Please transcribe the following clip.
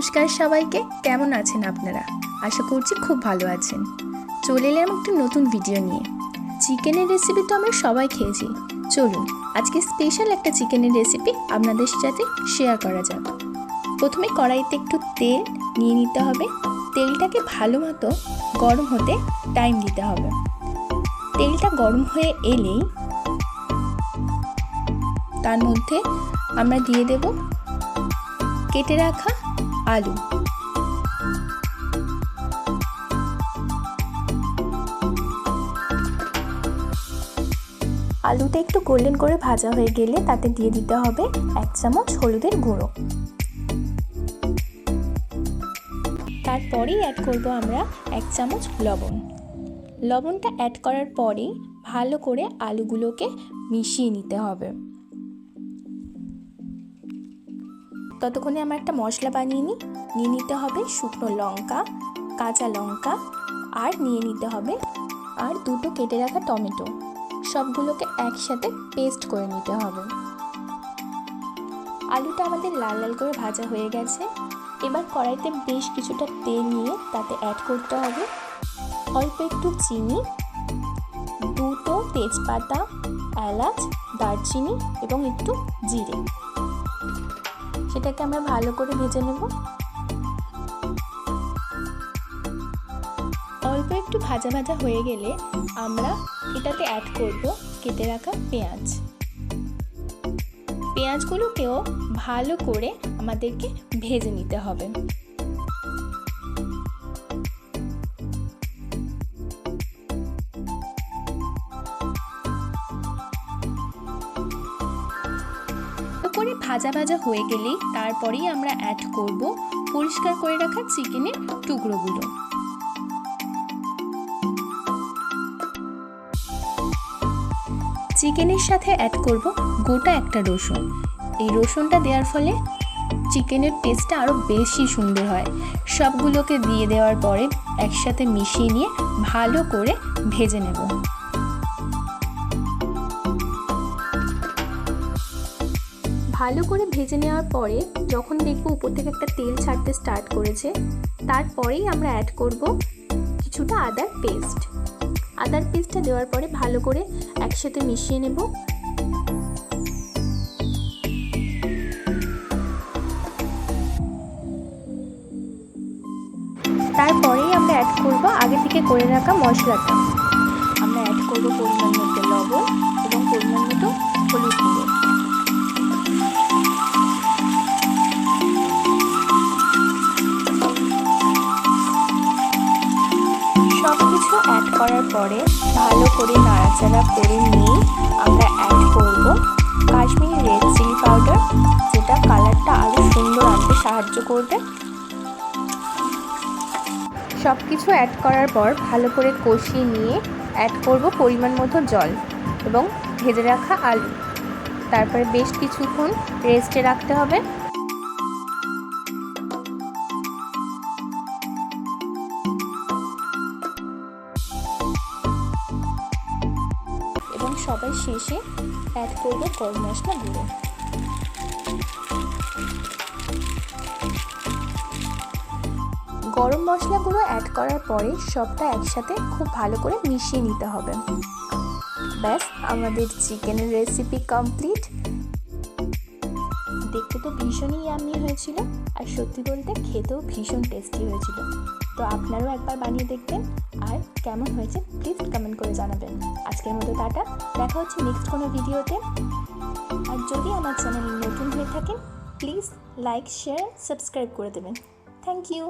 নমস্কার সবাইকে, কেমন আছেন আপনারা? আশা করছি খুব ভালো আছেন। চলে এলাম একটা নতুন ভিডিও নিয়ে। চিকেনের রেসিপি তো আমরা সবাই খেয়েছি, চলুন আজকে স্পেশাল একটা চিকেনের রেসিপি আপনাদের সাথে শেয়ার করা যাক। প্রথমে কড়াইতে একটু তেল নিয়ে নিতে হবে। তেলটাকে ভালো মতো গরম হতে টাইম দিতে হবে। তেলটা গরম হয়ে এলেই তার মধ্যে আমরা দিয়ে দেব কেটে রাখা আলু। আলুটা একটু গোল্ডেন করে ভাজা হয়ে গেলে তাতে দিয়ে দিতে হবে 1 চামচ হলুদের গুঁড়ো। তারপরেই অ্যাড করব আমরা 1 চামচ লবণ। লবণটা অ্যাড করার পরেই ভালো করে আলুগুলোকে মিশিয়ে নিতে হবে। ততক্ষণে আমরা একটা মশলা বানিয়ে নিয়ে নিতে হবে শুকনো লঙ্কা, কাঁচা লঙ্কা, আর নিয়ে নিতে হবে আর 2টো কেটে রাখা টমেটো। সবগুলোকে একসাথে পেস্ট করে নিতে হবে। আলুটা আমাদের লাল লাল করে ভাজা হয়ে গেছে। এবার কড়াইতে বেশ কিছুটা তেল নিয়ে তাতে অ্যাড করতে হবে অল্প একটু চিনি, 2টো তেজপাতা, এলাচ, দারচিনি এবং একটু জিরে। সেটাকে আমরা ভালো করে ভেজে নেব। অল্প একটু ভাজা ভাজা হয়ে গেলে আমরা এটাতে অ্যাড করব কেটে রাখা পেঁয়াজ। পেঁয়াজগুলোকেও ভালো করে আমাদেরকে ভেজে নিতে হবে। করে ভাজা ভাজা হয়ে গেলেই তারপরেই আমরা অ্যাড করব পরিষ্কার করে রাখা চিকেনের টুকরোগুলো। চিকেনের সাথে অ্যাড করব গোটা একটা রসুন। এই রসুনটা দেওয়ার ফলে চিকেনের টেস্টটা আরও বেশি সুন্দর হয়। সবগুলোকে দিয়ে দেওয়ার পরে একসাথে মিশিয়ে নিয়ে ভালো করে ভেজে নেব। ভালো করে ভেজে নেওয়ার পরে যখন দেখব উপর থেকে একটা তেল ছাড়তে স্টার্ট করেছে, তারপরেই আমরা অ্যাড করব কিছুটা আদার পেস্ট। আদার পেস্টটা দেওয়ার পরে ভালো করে একসাথে মিশিয়ে নেব। তারপরেই আমরা অ্যাড করব আগে থেকে করে রাখা মশলাটা। আমরা অ্যাড করব পরিমাণ মতো লবণ এবং পরিমাণ মতো হলুদ গুঁড়ো। সবকিছু অ্যাড করার পরে ভালো করে নাড়াচাড়া করে নিয়ে আমরা অ্যাড করব কাশ্মীরি রেড চিলি পাউডার, যেটা কালারটা আরও সুন্দর আনতে সাহায্য করবে। সব কিছু অ্যাড করার পর ভালো করে কষিয়ে নিয়ে অ্যাড করব পরিমাণ মতো জল এবং ভেজে রাখা আলু। তারপরে বেশ কিছুক্ষণ রেস্টে রাখতে হবে। এবং সবার শেষে অ্যাড করব গরম মশলা গুঁড়ো। গরম মশলা গুঁড়ো অ্যাড করার পরে সবটা একসাথে খুব ভালো করে মিশিয়ে নিতে হবে। ব্যাস, আমাদের চিকেনের রেসিপি কমপ্লিট। দেখতে তো ভীষণই ইয়াম্মি হয়েছিল, আর সত্যি বলতে খেতেও ভীষণ টেস্টি হয়েছিল। তো আপনারাও একবার বানিয়ে দেখবেন, আর কেমন হয়েছে প্লিজ কমেন্ট করে জানাবেন। আজকের মতো টাটা, দেখা হচ্ছে নেক্সট কোনো ভিডিওতে। আর যদি আমার চ্যানেল নতুন হয়ে থাকেন প্লিজ লাইক, শেয়ার, সাবস্ক্রাইব করে দেবেন। Thank you.